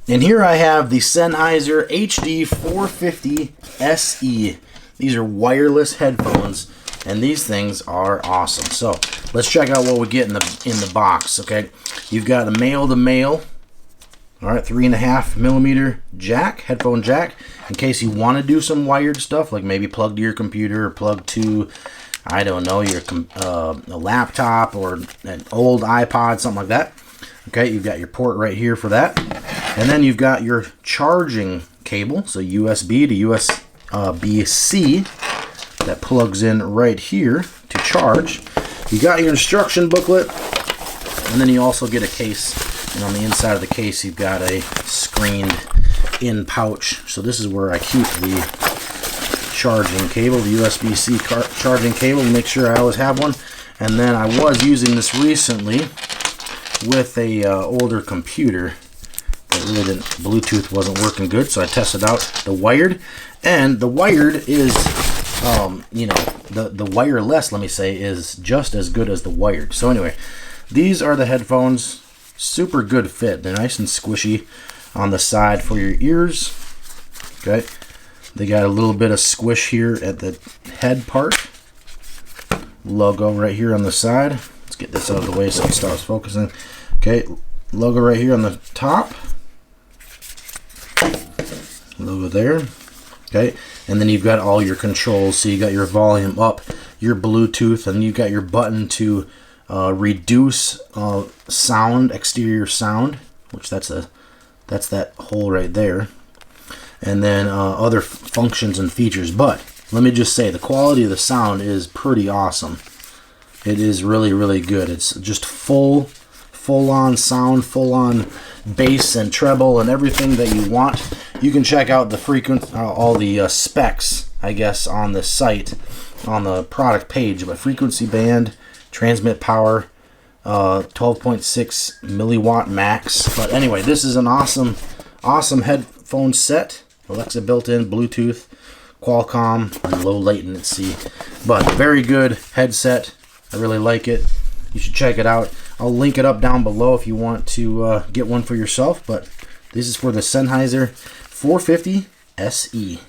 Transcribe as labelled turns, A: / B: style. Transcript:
A: And here I have the Sennheiser HD 450 SE. These are wireless headphones, and these things are awesome. So let's check out what we get in the box. Okay, you've got a male-to-male, all right, 3.5 millimeter jack, headphone jack, in case you want to do some wired stuff, like maybe plug to your computer or plug to, I don't know, your a laptop or an old iPod, something like that. Okay, you've got your port right here for that. And then you've got your charging cable, so USB to USB-C, that plugs in right here to charge. You got your instruction booklet, and then you also get a case. And on the inside of the case, you've got a screened in pouch. So this is where I keep the charging cable, the USB-C charging cable, to make sure I always have one. And then I was using this recently with a older computer that really didn't, Bluetooth wasn't working good, so I tested out the wired, and the wired is you know, the wireless, let me say, is just as good as the wired. So anyway, these are the headphones. Super good fit. They're nice and squishy on the side for your ears. Okay, they got a little bit of squish here at the head part. Logo right here on the side. Let's get this out of the way so it starts focusing. Okay, logo right here on the top. Logo there. Okay, and then you've got all your controls. So you got your volume up, your Bluetooth, and you've got your button to reduce sound, exterior sound, which that's that hole right there, and then other functions and features. But let me just say, the quality of the sound is pretty awesome. It is really, really good. It's just full-on sound, full-on bass and treble and everything that you want. You can check out the frequency, all the specs, I guess, on the site, on the product page. But frequency band, transmit power, 12.6 milliwatt max. But anyway, this is an awesome headphone set. Alexa built-in, Bluetooth, Qualcomm, and low latency. But very good headset. I really like it. You should check it out. I'll link it up down below if you want to get one for yourself. But this is for the Sennheiser 450 SE.